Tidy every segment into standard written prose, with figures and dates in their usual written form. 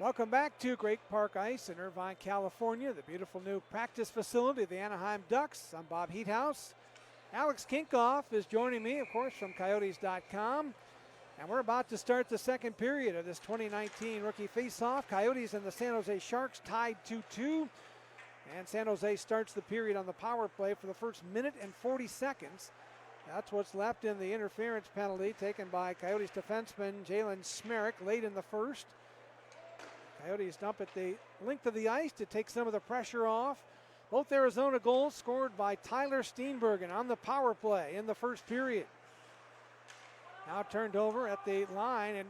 Welcome back to Great Park Ice in Irvine, California, the beautiful new practice facility of the Anaheim Ducks. I'm Bob Heathouse. Alex Kinkoff is joining me, of course, from Coyotes.com. And we're about to start the second period of this 2019 rookie faceoff. Coyotes and the San Jose Sharks tied 2-2. And San Jose starts the period on the power play for the first minute and 40 seconds. That's what's left in the interference penalty taken by Coyotes defenseman Jalen Smereck late in the first. Coyotes dump at the length of the ice to take some of the pressure off. Both Arizona goals scored by Tyler Steenbergen on the power play in the first period. Now turned over at the line, and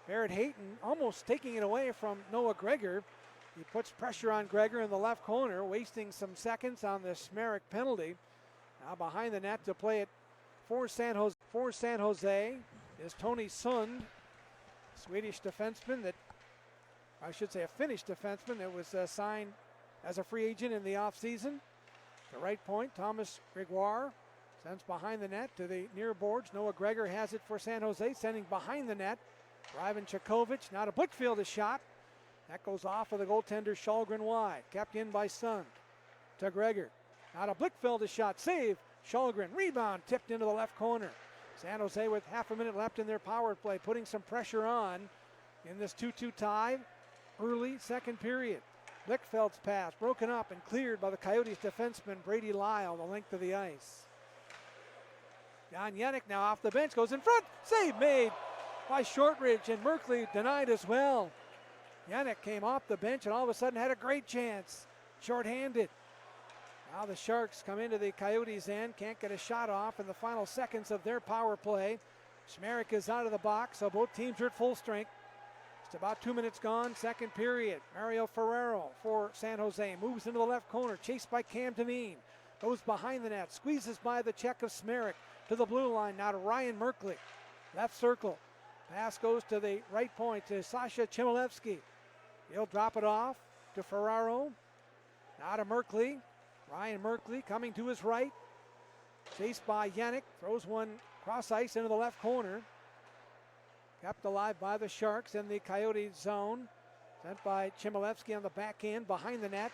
Barrett Hayton almost taking it away from Noah Gregor. He puts pressure on Gregor in the left corner, wasting some seconds on the Smereck penalty. Now behind the net to play it for San Jose is Tony Sund, Swedish defenseman that, I should say a Finnish defenseman that was signed as a free agent in the offseason. The right point, Thomas Gregoire sends behind the net to the near boards. Noah Gregor has it for San Jose, sending behind the net. Ivan Chekhovich, now to Blichfield a shot. That goes off of the goaltender Kallgren wide. Kept in by Sund. To Gregor. Now to Blichfield a shot. Save. Kallgren. Rebound tipped into the left corner. San Jose with half a minute left in their power play, putting some pressure on in this 2-2 tie. Early second period. Blichfeld's pass broken up and cleared by the Coyotes defenseman Brady Lyle the length of the ice. Jenik now off the bench, goes in front. Save made by Shortridge, and Merkley denied as well. Jenik came off the bench and all of a sudden had a great chance. Short-handed. Now the Sharks come into the Coyotes' end. Can't get a shot off in the final seconds of their power play. Smereck is out of the box, so both teams are at full strength. Just about 2 minutes gone, second period. Mario Ferrero for San Jose moves into the left corner, chased by Cam Dineen. Goes behind the net, squeezes by the check of Smereck to the blue line. Now to Ryan Merkley. Left circle. Pass goes to the right point to Sasha Chmielewski. He'll drop it off to Ferraro. Now to Merkley. Ryan Merkley coming to his right. Chased by Jenik. Throws one cross ice into the left corner. Kept alive by the Sharks in the Coyotes zone. Sent by Chmielewski on the back end behind the net.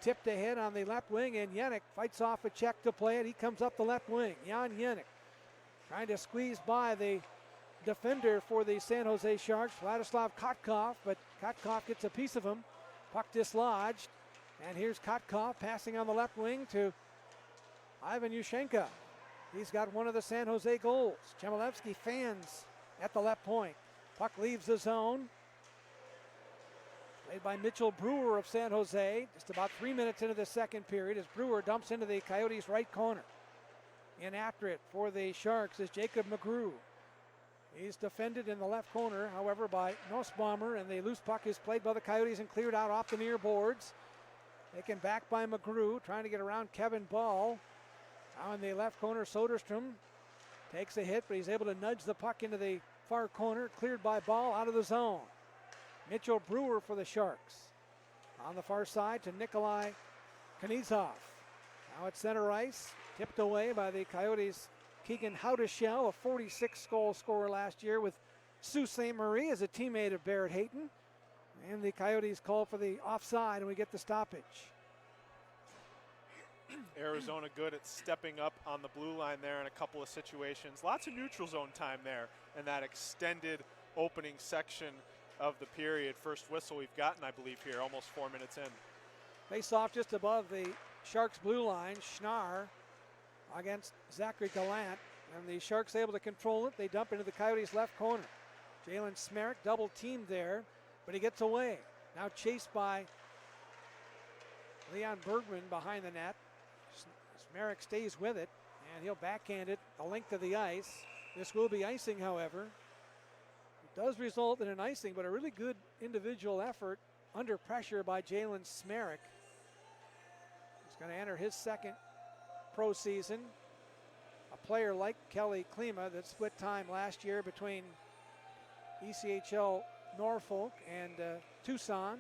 Tipped ahead on the left wing, and Jenik fights off a check to play it. He comes up the left wing. Jan Jenik trying to squeeze by the defender for the San Jose Sharks, Vladislav Kotkov, but Kotkov gets a piece of him. Puck dislodged. And here's Kotkov passing on the left wing to Ivan Yushchenko. He's got one of the San Jose goals. Chmielewski fans at the left point. Puck leaves the zone. Played by Mitchell Brewer of San Jose. Just about 3 minutes into the second period as Brewer dumps into the Coyotes' right corner. In after it for the Sharks is Jacob McGrew. He's defended in the left corner, however, by Nussbaumer, and the loose puck is played by the Coyotes and cleared out off the near boards. Taken back by McGrew, trying to get around Kevin Bahl. Now in the left corner, Soderstrom takes a hit, but he's able to nudge the puck into the far corner, cleared by Bahl out of the zone. Mitchell Brewer for the Sharks. On the far side to Nikolai Knizov. Now at center ice, tipped away by the Coyotes' Keegan Howdeshell, a 46-goal scorer last year with Sault Ste. Marie as a teammate of Barrett Hayton. And the Coyotes call for the offside, and we get the stoppage. Arizona good at stepping up on the blue line there in a couple of situations. Lots of neutral zone time there in that extended opening section of the period. First whistle we've gotten, I believe, here, almost 4 minutes in. Face off just above the Sharks' blue line. Schnarr against Zachary Gallant, and the Sharks able to control it. They dump into the Coyotes' left corner. Jalen Smereck double teamed there, but he gets away. Now chased by Leon Bergman behind the net. Smereck stays with it, and he'll backhand it the length of the ice. This will be icing, however. It does result in an icing, but a really good individual effort under pressure by Jalen Smereck. He's going to enter his second pro season. A player like Kelly Klima that split time last year between ECHL Norfolk and Tucson.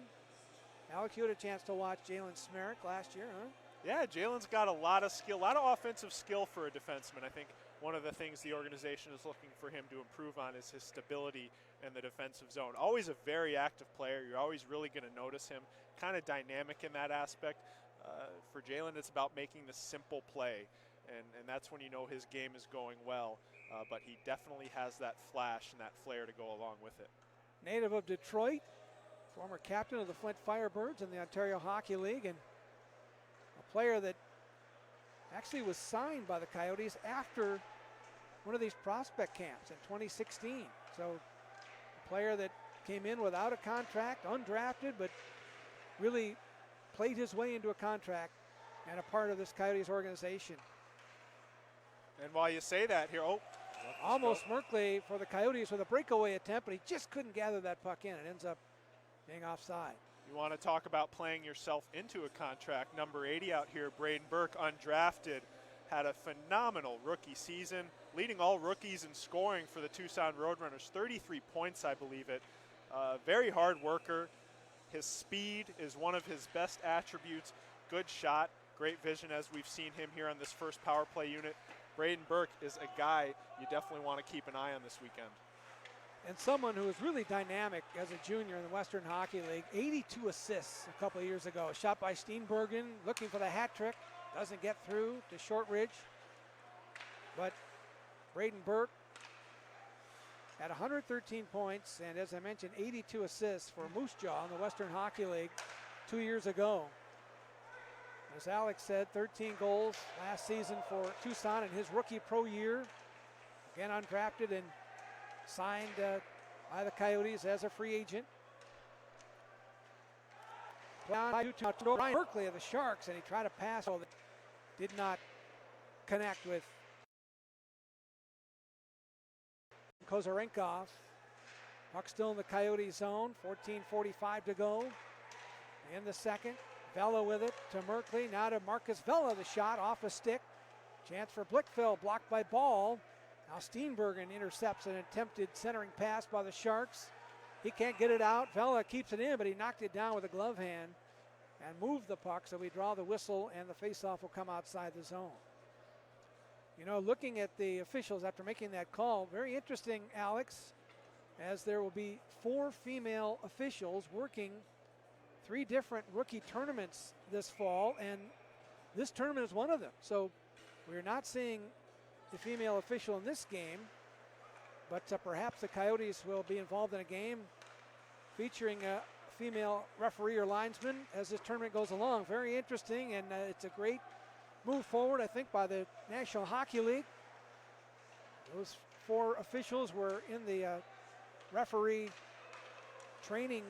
Alex, you had a chance to watch Jalen Smereck last year, huh? Yeah, Jalen's got a lot of skill, a lot of offensive skill for a defenseman. I think one of the things the organization is looking for him to improve on is his stability in the defensive zone. Always a very active player. You're always really going to notice him. Kind of dynamic in that aspect. For Jalen, it's about making the simple play, and that's when you know his game is going well. But he definitely has that flash and that flair to go along with it. Native of Detroit, former captain of the Flint Firebirds in the Ontario Hockey League, and a player that actually was signed by the Coyotes after one of these prospect camps in 2016. So a player that came in without a contract, undrafted, but really played his way into a contract and a part of this Coyotes organization. And while you say that here, almost Merkley for the Coyotes with a breakaway attempt, but he just couldn't gather that puck in. It ends up being offside. You want to talk about playing yourself into a contract. Number 80 out here, Braden Burke, undrafted, had a phenomenal rookie season, leading all rookies in scoring for the Tucson Roadrunners, 33 points, I believe it. Very hard worker. His speed is one of his best attributes. Good shot, great vision as we've seen him here on this first power play unit. Braden Burke is a guy you definitely want to keep an eye on this weekend. And someone who was really dynamic as a junior in the Western Hockey League. 82 assists a couple of years ago. Shot by Steenbergen, looking for the hat trick. Doesn't get through to Shortridge. But Braden Burke had 113 points, and as I mentioned, 82 assists for Moose Jaw in the Western Hockey League 2 years ago. As Alex said, 13 goals last season for Tucson in his rookie pro year. Again, undrafted and signed by the Coyotes as a free agent. Merkley of the Sharks, and he tried to pass, that did not connect with Kozarenkov. Puck still in the Coyote zone, 14:45 to go in the second. Vela with it to Merkley, now to Marcus Vela, the shot off a stick. Chance for Blickfeld, blocked by Bahl. Now Steenbergen intercepts an attempted centering pass by the Sharks. He can't get it out. Vela keeps it in, but he knocked it down with a glove hand and moved the puck, so we draw the whistle and the faceoff will come outside the zone. You know, looking at the officials after making that call, very interesting, Alex, as there will be 4 female officials working 3 different rookie tournaments this fall, and this tournament is one of them. So we're not seeing the female official in this game, but perhaps the Coyotes will be involved in a game featuring a female referee or linesman as this tournament goes along. Very interesting, and it's a great move forward, I think, by the National Hockey League. Those 4 officials were in the referee training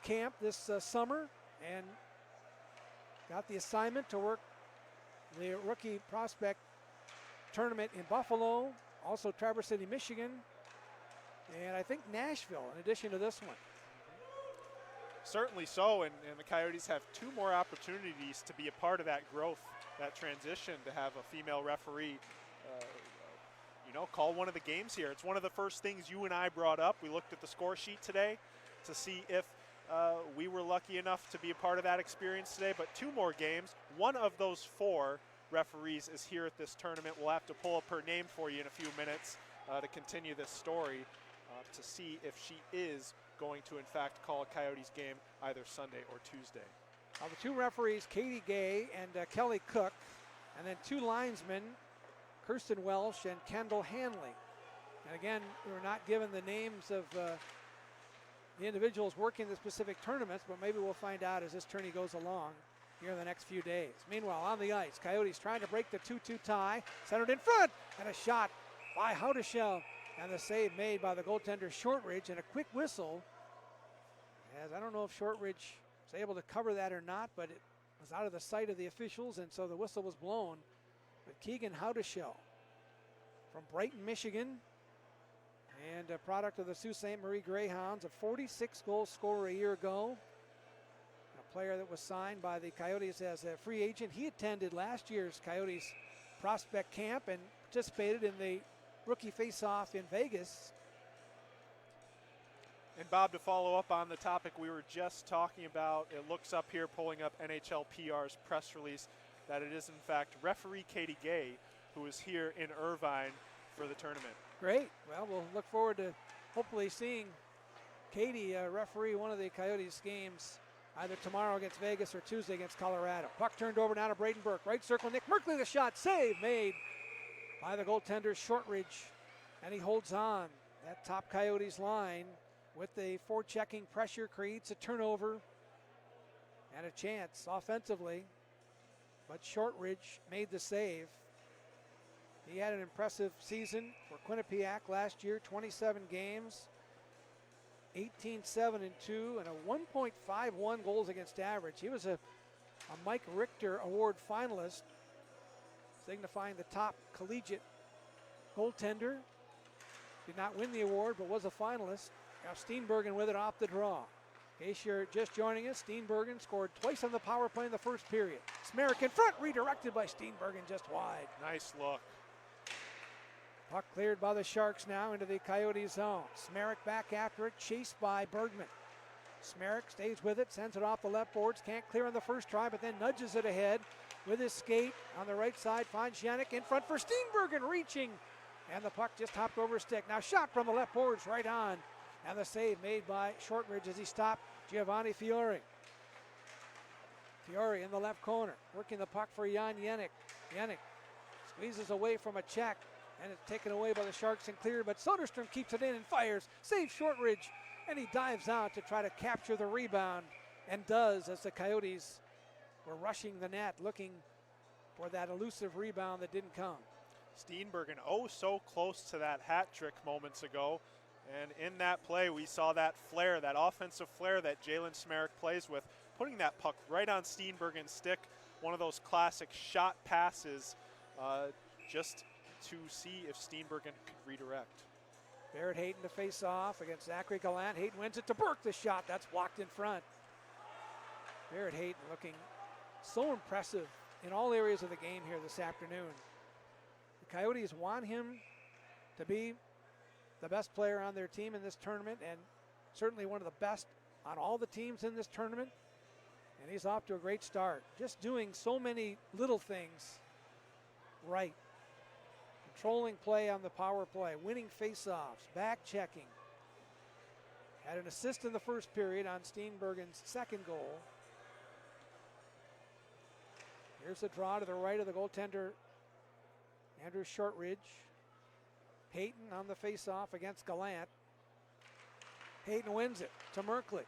camp this summer and got the assignment to work the rookie prospect tournament in Buffalo, also Traverse City, Michigan, and I think Nashville in addition to this one. Certainly so, and the Coyotes have 2 more opportunities to be a part of that growth, that transition, to have a female referee call one of the games here. It's one of the first things you and I brought up. We looked at the score sheet today to see if we were lucky enough to be a part of that experience today, but 2 more games. One of those 4 referees is here at this tournament. We'll have to pull up her name for you in a few minutes to continue this story to see if she is going to, in fact, call a Coyotes game either Sunday or Tuesday. The 2 referees, Katie Gay and Kelly Cook, and then 2 linesmen, Kirsten Welsh and Kendall Hanley. And again, we're not given the names of the individuals working the specific tournaments, but maybe we'll find out as this tourney goes along here in the next few days. Meanwhile, on the ice, Coyotes trying to break the 2-2 tie, centered in front, and a shot by Howdeshell, and the save made by the goaltender Shortridge, and a quick whistle, as I don't know if Shortridge was able to cover that or not, but it was out of the sight of the officials, and so the whistle was blown. But Keegan Howdeshell from Brighton, Michigan, and a product of the Sault Ste. Marie Greyhounds, a 46-goal scorer a year ago, a player that was signed by the Coyotes as a free agent. He attended last year's Coyotes prospect camp and participated in the rookie face-off in Vegas. And Bob, to follow up on the topic we were just talking about, it looks up here, pulling up NHL PR's press release, that it is in fact referee Katie Gay who is here in Irvine for the tournament. Great. Well, we'll look forward to hopefully seeing Katie referee one of the Coyotes games either tomorrow against Vegas or Tuesday against Colorado. Puck turned over now to Braden Burke. Right circle, Nick Merkley, the shot. Save made by the goaltender, Shortridge. And he holds on. That top Coyotes line with the forechecking pressure creates a turnover and a chance offensively. But Shortridge made the save. He had an impressive season for Quinnipiac last year, 27 games, 18-7-2, and a 1.51 goals against average. He was a Mike Richter Award finalist, signifying the top collegiate goaltender. Did not win the award, but was a finalist. Now Steenbergen with it off the draw. In case you're just joining us, Steenbergen scored twice on the power play in the first period. Smereck in front, redirected by Steenbergen just wide. Nice look. Puck cleared by the Sharks now into the Coyote zone. Smereck back after it, chased by Bergman. Smereck stays with it, sends it off the left boards, can't clear on the first try, but then nudges it ahead with his skate on the right side, finds Jenik in front for Steenbergen, reaching, and the puck just hopped over his stick. Now shot from the left boards right on, and the save made by Shortridge as he stopped Giovanni Fiore. Fiore in the left corner, working the puck for Jan Jenik. Jenik squeezes away from a check, and it's taken away by the Sharks and cleared, but Soderstrom keeps it in and fires, saves Shortridge, and he dives out to try to capture the rebound, and does, as the Coyotes were rushing the net, looking for that elusive rebound that didn't come. Steenbergen, oh so close to that hat trick moments ago, and in that play we saw that flair, that offensive flair that Jalen Smereck plays with, putting that puck right on Steenbergen's stick, one of those classic shot passes, just to see if Steenbergen could redirect. Barrett Hayton to face off against Zachary Gallant. Hayton wins it to Burke. The shot, that's blocked in front. Barrett Hayton looking so impressive in all areas of the game here this afternoon. The Coyotes want him to be the best player on their team in this tournament, and certainly one of the best on all the teams in this tournament. And he's off to a great start. Just doing so many little things right. Controlling play on the power play, winning faceoffs, back checking. Had an assist in the first period on Steenbergen's second goal. Here's the draw to the right of the goaltender, Andrew Shortridge. Hayton on the faceoff against Gallant. Hayton wins it to Merkley.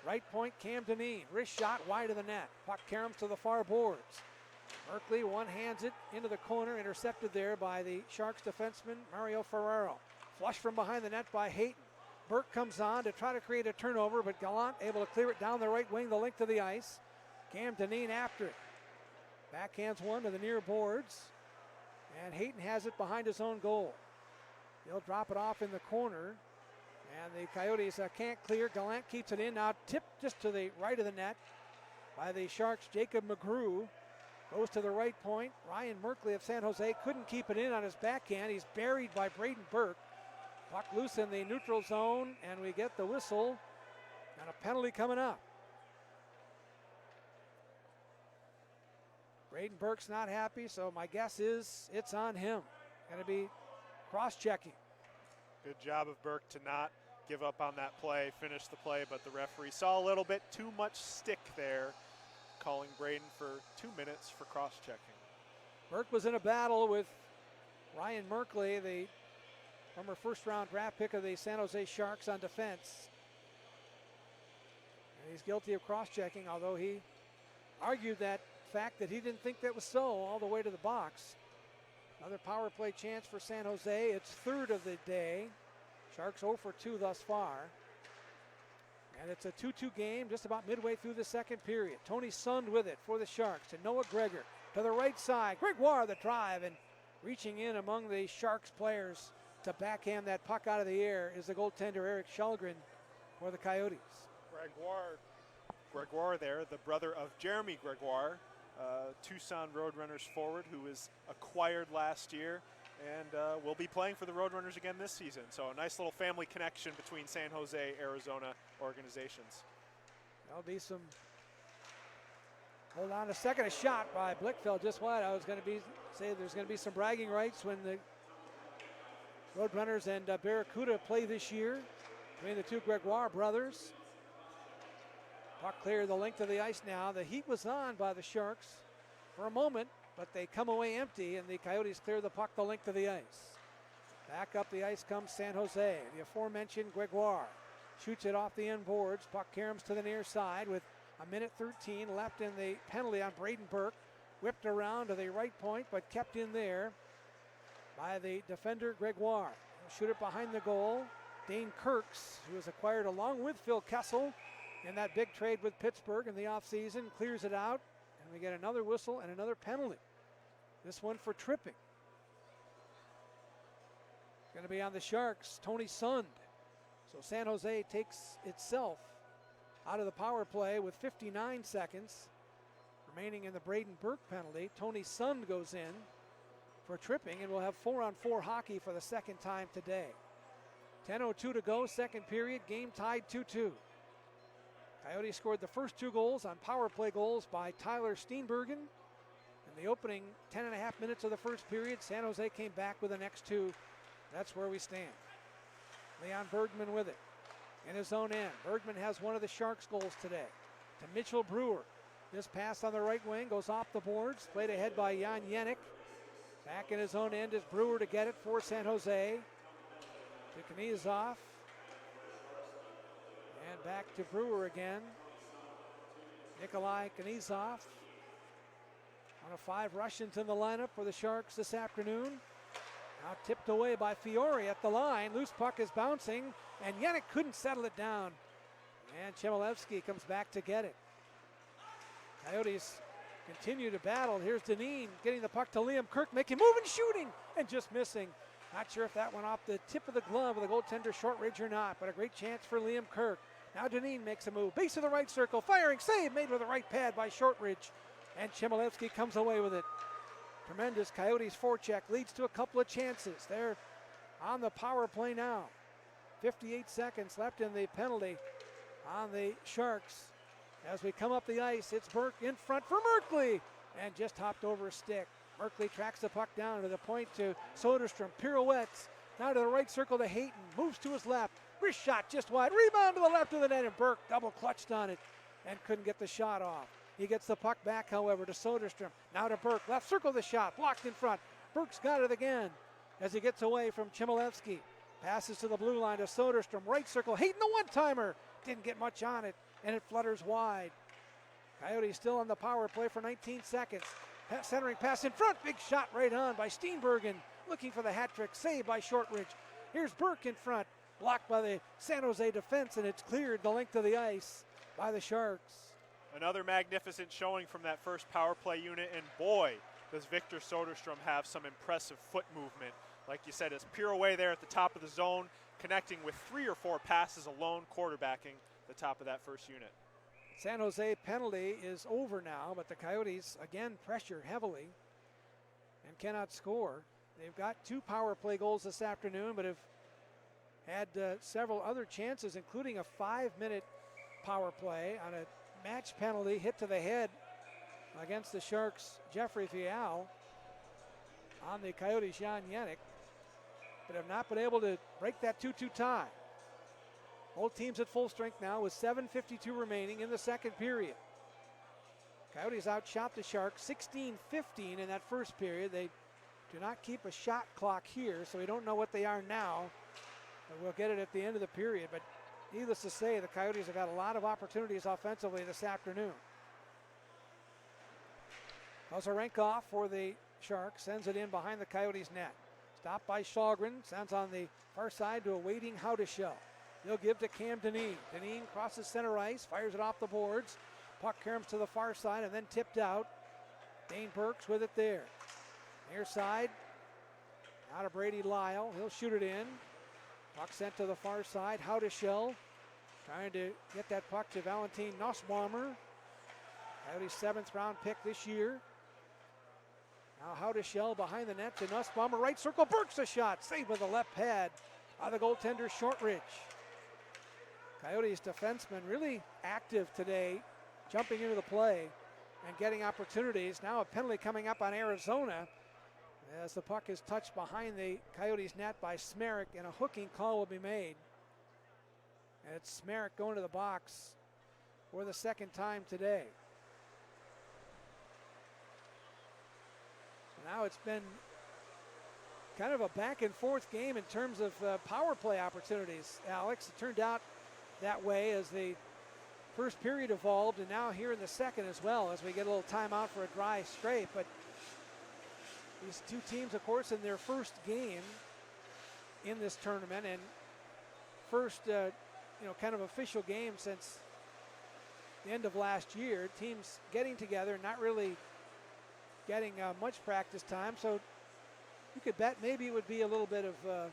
Right point, Cam Dineen. Wrist shot wide of the net. Puck caroms to the far boards. Merkley one-hands it into the corner, intercepted there by the Sharks defenseman, Mario Ferraro. Flush from behind the net by Hayton. Burke comes on to try to create a turnover, but Gallant able to clear it down the right wing, the length of the ice. Cam Dineen after it. Backhands one to the near boards, and Hayton has it behind his own goal. He'll drop it off in the corner, and the Coyotes can't clear. Gallant keeps it in, now tipped just to the right of the net by the Sharks, Jacob McGrew. Goes to the right point. Ryan Merkley of San Jose couldn't keep it in on his backhand. He's buried by Braden Burke. Puck loose in the neutral zone, and we get the whistle and a penalty coming up. Braden Burke's not happy, so my guess is it's on him. Going to be cross-checking. Good job of Burke to not give up on that play, finish the play, but the referee saw a little bit too much stick there, calling Braden for 2 minutes for cross-checking. Burke was in a battle with Ryan Merkley, the former first-round draft pick of the San Jose Sharks, on defense. And he's guilty of cross-checking, although he argued that fact that he didn't think that was so all the way to the box. Another power play chance for San Jose. It's third of the day. Sharks 0 for 2 thus far. And it's a 2-2 game just about midway through the second period. Tony Sund with it for the Sharks to Noah Gregor to the right side. Gregoire the drive, and reaching in among the Sharks players to backhand that puck out of the air is the goaltender Eric Kallgren for the Coyotes. Gregoire there, the brother of Jeremy Gregoire, Tucson Roadrunners forward who was acquired last year and will be playing for the Roadrunners again this season. So a nice little family connection between San Jose, Arizona organizations. There'll be some Hold on a second. A shot by Blickfeld just wide. I was going to say there's going to be some bragging rights when the Roadrunners and Barracuda play this year between the two Gregoire brothers. Puck clear the length of the ice now. The heat was on by the Sharks for a moment, but they come away empty, and the Coyotes clear the puck the length of the ice. Back up the ice comes San Jose. The aforementioned Gregoire shoots it off the end boards. Puck caroms to the near side with a minute 13 left in the penalty on Braden Burke. Whipped around to the right point, but kept in there by the defender Gregoire. He'll shoot it behind the goal. Dane Kirks, who was acquired along with Phil Kessel in that big trade with Pittsburgh in the offseason, clears it out, and we get another whistle and another penalty. This one for tripping. Going to be on the Sharks, Tony Sund. So San Jose takes itself out of the power play with 59 seconds remaining in the Braden Burke penalty. Tony Sund goes in for tripping, and we'll have 4-on-4 hockey for the second time today. 10:02 to go, second period, game tied 2-2. Coyotes scored the first two goals on power play goals by Tyler Steenbergen. In the opening 10.5 minutes of the first period, San Jose came back with the next two. That's where we stand. Leon Bergman with it in his own end. Bergman has one of the Sharks' goals today to Mitchell Brewer. This pass on the right wing goes off the boards, played ahead by Jan Jenik. Back in his own end is Brewer to get it for San Jose. To Knizov. And back to Brewer again. Nikolai Knizov. One of 5 Russians in the lineup for the Sharks this afternoon. Now tipped away by Fiore at the line. Loose puck is bouncing, and Jenik couldn't settle it down. And Chmielewski comes back to get it. Coyotes continue to battle. Here's Dineen getting the puck to Liam Kirk, making move and shooting, and just missing. Not sure if that went off the tip of the glove of the goaltender Shortridge or not, but a great chance for Liam Kirk. Now Dineen makes a move. Base of the right circle, firing, save made with the right pad by Shortridge. And Chmielewski comes away with it. Tremendous Coyotes forecheck leads to a couple of chances. They're on the power play now. 58 seconds left in the penalty on the Sharks. As we come up the ice, it's Burke in front for Merkley, and just hopped over a stick. Merkley tracks the puck down to the point to Soderstrom, pirouettes, now to the right circle to Hayton, moves to his left, wrist shot just wide, rebound to the left of the net, and Burke double clutched on it and couldn't get the shot off. He gets the puck back, however, to Soderstrom. Now to Burke. Left circle the shot. Blocked in front. Burke's got it again as he gets away from Chmielewski. Passes to the blue line to Soderstrom. Right circle. Hayton, the one-timer. Didn't get much on it, and it flutters wide. Coyotes still on the power play for 19 seconds. Centering pass in front. Big shot right on by Steenbergen. Looking for the hat trick. Saved by Shortridge. Here's Burke in front. Blocked by the San Jose defense, and it's cleared the length of the ice by the Sharks. Another magnificent showing from that first power play unit, and boy, does Victor Soderstrom have some impressive foot movement. Like you said, his pirouette there at the top of the zone, connecting with 3 or 4 passes alone, quarterbacking the top of that first unit. San Jose penalty is over now, but the Coyotes again pressure heavily and cannot score. They've got 2 power play goals this afternoon, but have had several other chances, including a 5-minute power play on a match penalty hit to the head against the Sharks' Jeffrey Fial on the Coyotes' Jan Jenik, but have not been able to break that 2-2 tie. Both teams at full strength now with 7:52 remaining in the second period. Coyotes outshot the Sharks 16-15 in that first period. They do not keep a shot clock here, so we don't know what they are now, but we'll get it at the end of the period. But needless to say, the Coyotes have had a lot of opportunities offensively this afternoon. Kozarenkov for the Sharks sends it in behind the Coyotes' net. Stopped by Kallgren, sends on the far side to a waiting Howdeshell. He'll give to Cam Dineen. Dineen crosses center ice, fires it off the boards. Puck caroms to the far side and then tipped out. Dane Burks with it there. Near side, out of Brady Lyle. He'll shoot it in. Puck sent to the far side. Howdeshell trying to get that puck to Valentin Nussbaumer. Coyotes' 7th round pick this year. Now Howdeshell behind the net to Nussbaumer. Right circle, Burke's a shot. Saved with the left pad by the goaltender Shortridge. Coyotes defensemen really active today, jumping into the play. and getting opportunities. Now a penalty coming up on Arizona as the puck is touched behind the Coyotes net by Smereck, and a hooking call will be made. And it's Smereck going to the box for the second time today. So now it's been kind of a back and forth game in terms of power play opportunities, Alex. It turned out that way as the first period evolved, and now here in the second as well, as we get a little timeout for a dry scrape. But these two teams, of course, in their first game in this tournament, and first kind of official game since the end of last year. Teams getting together, not really getting much practice time, so you could bet maybe it would be a little bit of a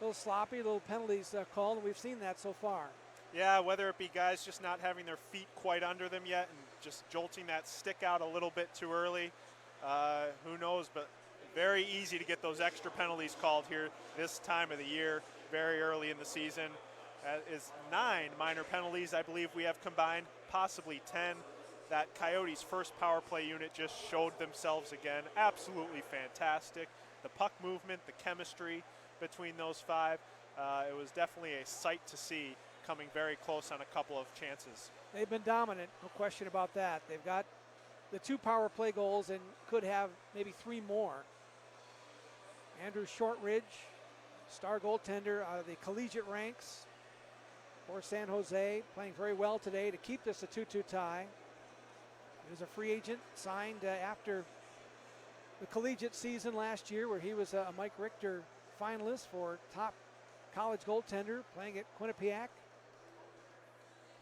little sloppy, little penalties called, and we've seen that so far. Yeah, whether it be guys just not having their feet quite under them yet and just jolting that stick out a little bit too early, who knows, but very easy to get those extra penalties called here this time of the year, very early in the season. Is 9 minor penalties, I believe we have combined, possibly 10. That Coyotes' first power play unit just showed themselves again. Absolutely fantastic. The puck movement, the chemistry between those 5, it was definitely a sight to see, coming very close on a couple of chances. They've been dominant, no question about that. They've got the 2 power play goals and could have maybe 3 more. Andrew Shortridge, star goaltender out of the collegiate ranks for San Jose, playing very well today to keep this a 2-2 tie. He was a free agent, signed after the collegiate season last year, where he was a Mike Richter finalist for top college goaltender, playing at Quinnipiac.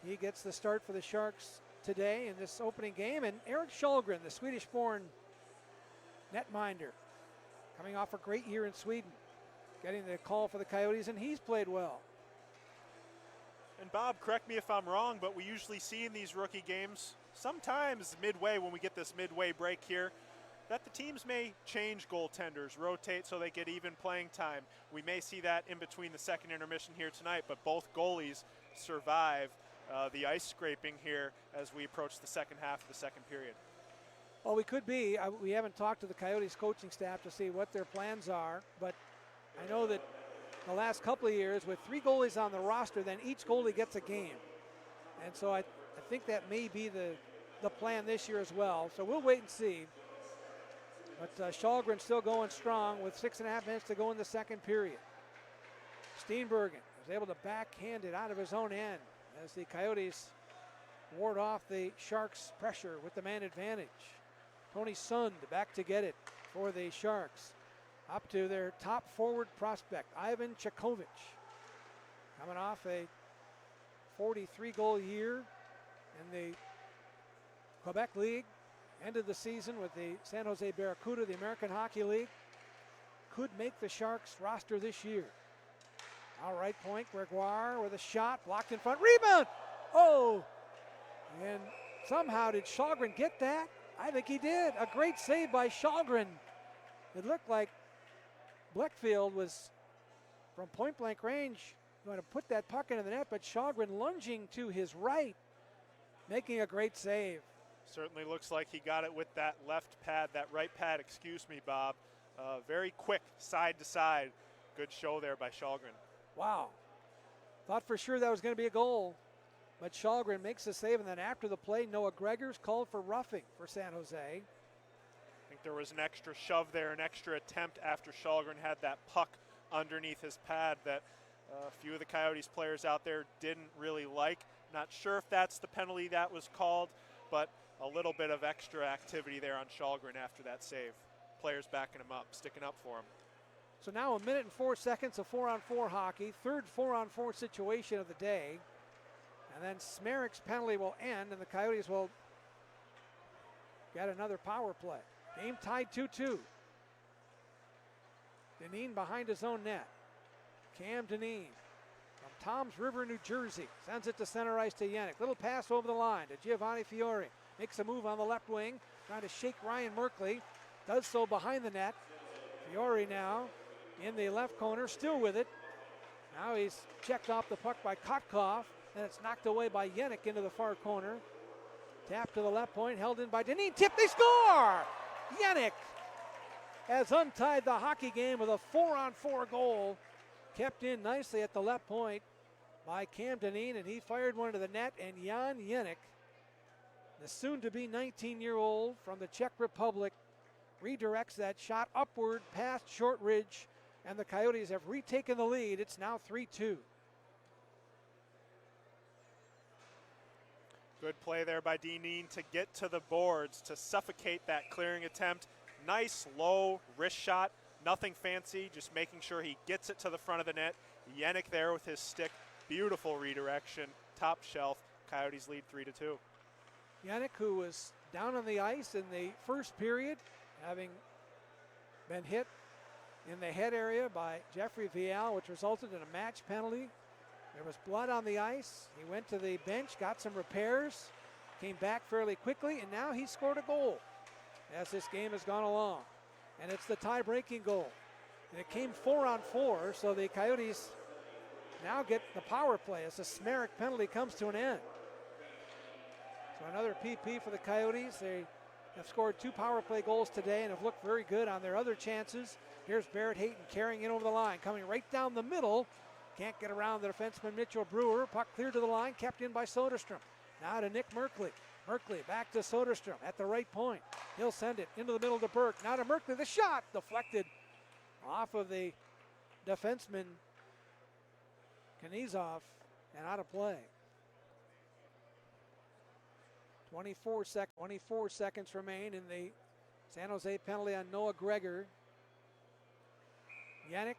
He gets the start for the Sharks today in this opening game. And Erik Kallgren, the Swedish-born netminder, coming off a great year in Sweden, getting the call for the Coyotes, and he's played well. And Bob, correct me if I'm wrong, but we usually see in these rookie games, sometimes midway, when we get this midway break here, that the teams may change goaltenders, rotate so they get even playing time. We may see that in between the second intermission here tonight, but both goalies survive the ice scraping here as we approach the second half of the second period. Well, we could be. We haven't talked to the Coyotes coaching staff to see what their plans are, but I know that the last couple of years, with 3 goalies on the roster, then each goalie gets a game. And so I think that may be the plan this year as well. So we'll wait and see. But Kallgren still going strong with 6.5 minutes to go in the second period. Steenbergen was able to backhand it out of his own end as the Coyotes ward off the Sharks' pressure with the man advantage. Tony Sund back to get it for the Sharks. Up to their top forward prospect, Ivan Chakovic, coming off a 43-goal year in the Quebec League. Ended the season with the San Jose Barracuda, the American Hockey League. Could make the Sharks roster this year. All right, point, Gregoire with a shot, blocked in front, rebound! Oh! And somehow did Kallgren get that? I think he did. A great save by Kallgren. It looked like Bleckfield was, from point-blank range, going to put that puck into the net, but Kallgren lunging to his right, making a great save. Certainly looks like he got it with that right pad, excuse me, Bob. Very quick, side to side. Good show there by Kallgren. Wow. Thought for sure that was going to be a goal, but Kallgren makes the save, and then after the play, Noah Gregor's called for roughing for San Jose. I think there was an extra shove there, an extra attempt after Kallgren had that puck underneath his pad that a few of the Coyotes players out there didn't really like. Not sure if that's the penalty that was called, but a little bit of extra activity there on Kallgren after that save. Players backing him up, sticking up for him. So now 1 minute and 4 seconds of 4-on-4 hockey, third 4-on-4 situation of the day. And then Smereck's penalty will end, and the Coyotes will get another power play. Game tied 2-2. Dineen behind his own net. Cam Dineen from Toms River, New Jersey, sends it to center ice to Jenik. Little pass over the line to Giovanni Fiore. Makes a move on the left wing, trying to shake Ryan Merkley. Does so behind the net. Fiore now in the left corner, still with it. Now he's checked off the puck by Kotkov, and it's knocked away by Jenik into the far corner. Tap to the left point, held in by Dineen. Tip, they score! Jenik has untied the hockey game with a 4-on-4 goal. Kept in nicely at the left point by Cam Dineen, and he fired one to the net, and Jan Jenik, the soon-to-be 19-year-old from the Czech Republic, redirects that shot upward past Shortridge, and the Coyotes have retaken the lead. It's now 3-2. Good play there by Dineen to get to the boards, to suffocate that clearing attempt. Nice low wrist shot, nothing fancy, just making sure he gets it to the front of the net. Jenik there with his stick, beautiful redirection, top shelf. Coyotes lead 3-2. Jenik, who was down on the ice in the first period, having been hit in the head area by Jeffrey Vial, which resulted in a match penalty. There was blood on the ice. He went to the bench, got some repairs, came back fairly quickly, and now he scored a goal as this game has gone along. And it's the tie-breaking goal. And it came 4-on-4, so the Coyotes now get the power play as the Smereck penalty comes to an end. So another PP for the Coyotes. They have scored 2 power play goals today and have looked very good on their other chances. Here's Barrett Hayton carrying in over the line, coming right down the middle. Can't get around the defenseman Mitchell Brewer. Puck cleared to the line, kept in by Soderstrom. Now to Nick Merkley. Merkley back to Soderstrom at the right point. He'll send it into the middle to Burke. Now to Merkley. The shot deflected off of the defenseman Knizov and out of play. 24 seconds remain in the San Jose penalty on Noah Gregor. Jenik,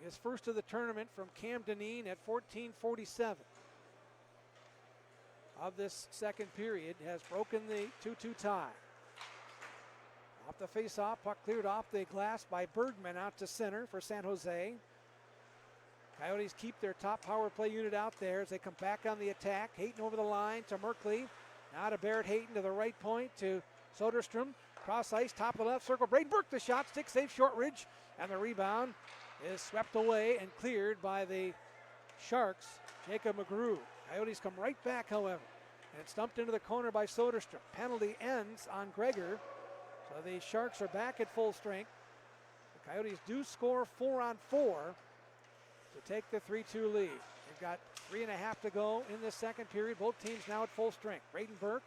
his first of the tournament from Cam Dineen at 14:47 of this second period, has broken the 2-2 tie. Off the face-off, puck cleared off the glass by Bergman out to center for San Jose. Coyotes keep their top power play unit out there as they come back on the attack. Hayton over the line to Merkley. Now to Barrett Hayton to the right point to Soderstrom. Cross ice, top of the left circle. Braden Burke the shot, stick save Shortridge, and the rebound is swept away and cleared by the Sharks, Jacob McGrew. Coyotes come right back, however, and it's dumped into the corner by Soderstrom. Penalty ends on Gregor, so the Sharks are back at full strength. The Coyotes do score 4-on-4 to take the 3-2 lead. They've got 3.5 to go in the second period. Both teams now at full strength. Braden Burke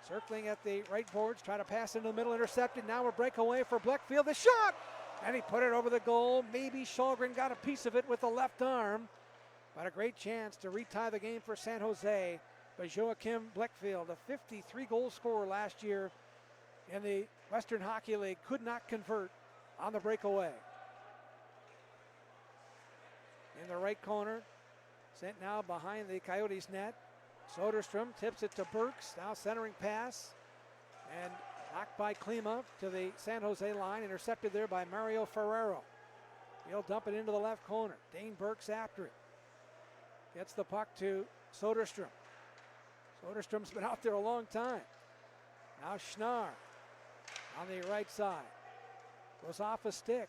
circling at the right boards, try to pass into the middle, intercepted. Now a breakaway for Bleckfield. The shot! And he put it over the goal. Maybe Kallgren got a piece of it with the left arm. But a great chance to retie the game for San Jose. But Joachim Bleckfield, a 53-goal scorer last year in the Western Hockey League, could not convert on the breakaway. In the right corner, sent now behind the Coyotes net. Soderstrom tips it to Birks. Now centering pass. And knocked by Klima to the San Jose line. Intercepted there by Mario Ferrero. He'll dump it into the left corner. Dane Birks after it. Gets the puck to Soderstrom. Soderstrom's been out there a long time. Now Schnarr on the right side. Goes off a stick.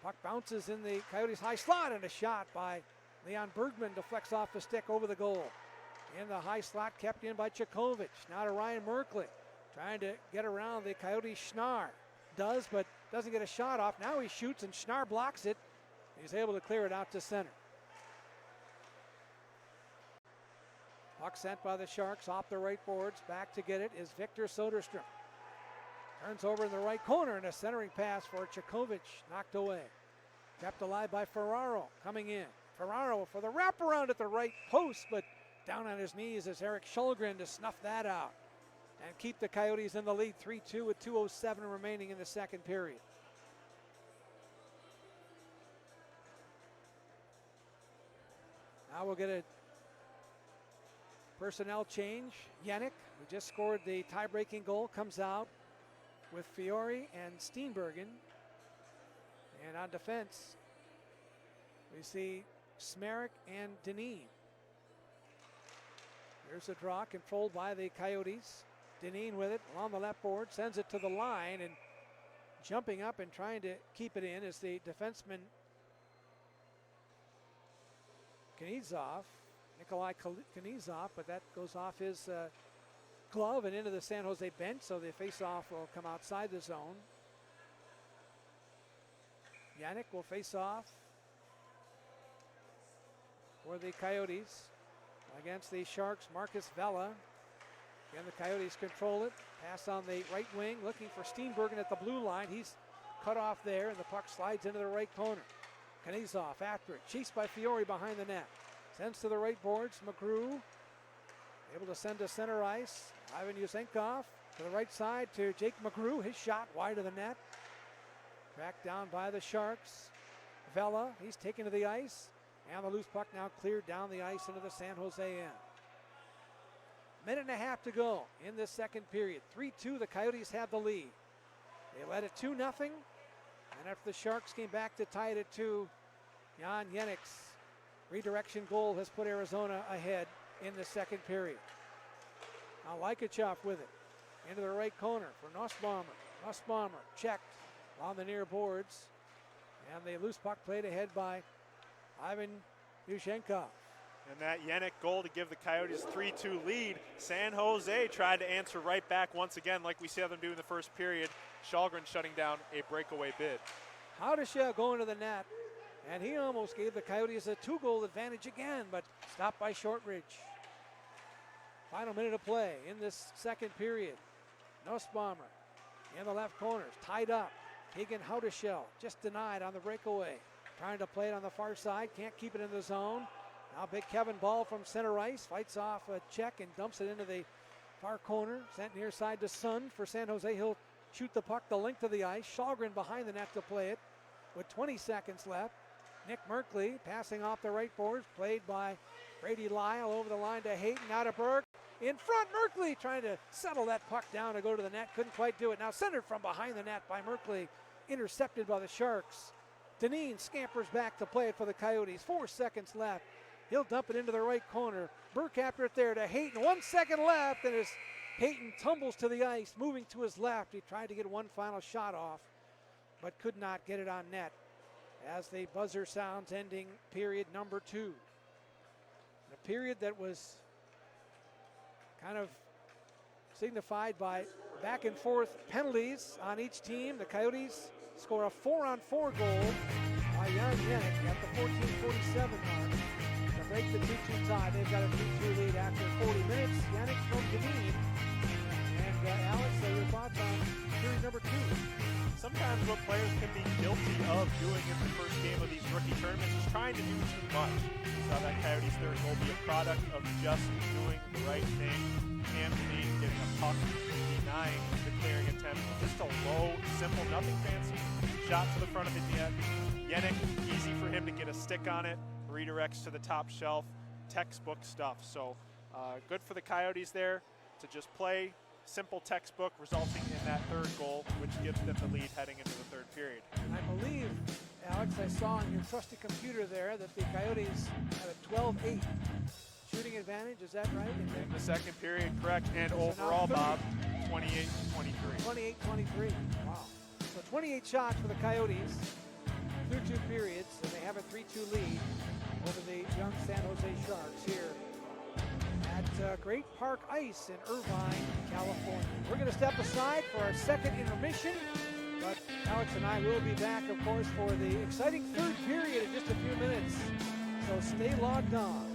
Puck bounces in the Coyotes' high slot, and a shot by Leon Bergman deflects off the stick over the goal. In the high slot, kept in by Chakovic. Now to Ryan Merkley. Trying to get around the Coyotes' Schnarr. Does, but doesn't get a shot off. Now he shoots, and Schnarr blocks it. He's able to clear it out to center. Puck sent by the Sharks off the right boards. Back to get it is Victor Soderstrom. Turns over in the right corner, and a centering pass for Chakovic, knocked away. Kept alive by Ferraro coming in. Ferraro for the wraparound at the right post, but down on his knees is Eric Kallgren to snuff that out and keep the Coyotes in the lead 3-2 with 2:07 remaining in the second period. Now we'll get a personnel change. Jenik, who just scored the tie-breaking goal, comes out with Fiore and Steenbergen. And on defense, we see Smereck and Dineen. There's a draw controlled by the Coyotes. Dineen with it along the left board, sends it to the line, and jumping up and trying to keep it in is the defenseman Knizov, Nikolai Knizov, but that goes off his glove and into the San Jose bench, so the face-off will come outside the zone. Jenik will face off for the Coyotes against the Sharks. Marcus Vela. Again, the Coyotes control it. Pass on the right wing, looking for Steenbergen at the blue line. He's cut off there, and the puck slides into the right corner. Knezov after it, chased by Fiore behind the net. Sends to the right boards. McGrew able to send to center ice. Ivan Yusenkov to the right side to Jake McGrew. His shot wide of the net. Tracked down by the Sharks. Vela, he's taken to the ice. And the loose puck now cleared down the ice into the San Jose end. Minute and a half to go in this second period. 3-2, the Coyotes have the lead. They led it 2-0. And after the Sharks came back to tie it at 2, Jan Jenik's redirection goal has put Arizona ahead in the second period. Now Likhachyov with it. Into the right corner for Nussbaumer. Nussbaumer checked on the near boards. And the loose puck played ahead by Ivan Yusenkov. And that Jenik goal to give the Coyotes 3-2 lead. San Jose tried to answer right back once again, like we saw them do in the first period. Kallgren shutting down a breakaway bid. Howdeshell going to the net, and he almost gave the Coyotes a 2-goal advantage again, but stopped by Shortridge. Final minute of play in this second period. Nussbaumer in the left corner, tied up. Keegan Howdeshell just denied on the breakaway. Trying to play it on the far side, can't keep it in the zone. Now big Kevin Bahl from center ice, fights off a check and dumps it into the far corner. Sent near side to Sun for San Jose. He'll shoot the puck the length of the ice. Kallgren behind the net to play it with 20 seconds left. Nick Merkley passing off the right boards, played by Brady Lyle over the line to Hayton, now to Burke. In front, Merkley trying to settle that puck down to go to the net. Couldn't quite do it. Now centered from behind the net by Merkley. Intercepted by the Sharks. Dineen scampers back to play it for the Coyotes. 4 seconds left. He'll dump it into the right corner. Burke after it there to Hayton. 1 second left, and as Hayton tumbles to the ice, moving to his left. He tried to get one final shot off, but could not get it on net as the buzzer sounds, ending period number 2. A period that was kind of signified by back and forth penalties on each team. The Coyotes score a 4-on-4 goal by Jan Jenik at the 14:47 mark to break the 2-2 tie. They've got a 3-2 lead after 40 minutes. Jenik from Dineen. And Alex, your thoughts on period number 2? Sometimes what players can be guilty of doing in the first game of these rookie tournaments is trying to do too much. We saw that Coyotes third goal be a product of just doing the right thing. Dineen getting a puck, denying the clearing attempt. Just a low, simple, nothing fancy shot to the front of the net. Jenik, easy for him to get a stick on it. Redirects to the top shelf. Textbook stuff. So good for the Coyotes there to just play simple textbook, resulting in that third goal, which gives them the lead heading into the third period. I believe, Alex, I saw on your trusty computer there that the Coyotes have a 12-8 shooting advantage. Is that right? In the second period, correct. And overall, Bob, 28-23. 28-23. Wow. So 28 shots for the Coyotes through 2 periods, and they have a 3-2 lead over the young San Jose Sharks here at Great Park Ice in Irvine, California. We're going to step aside for our second intermission, but Alex and I will be back, of course, for the exciting third period in just a few minutes. So stay logged on.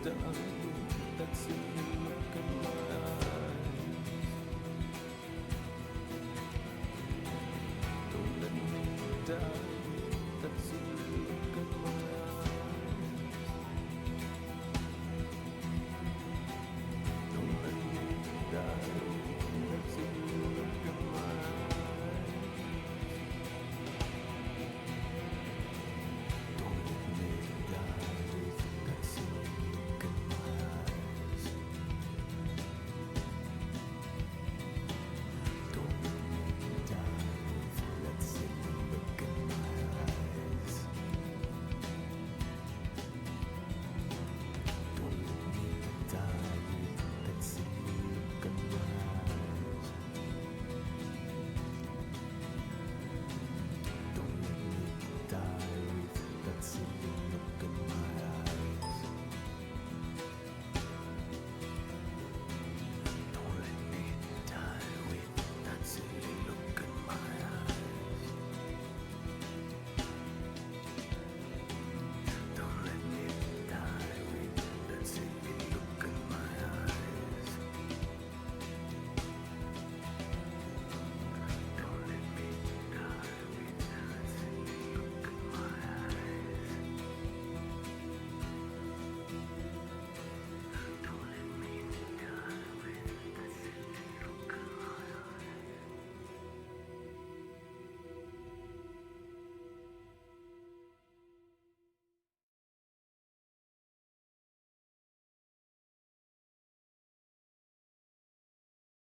done. That's it.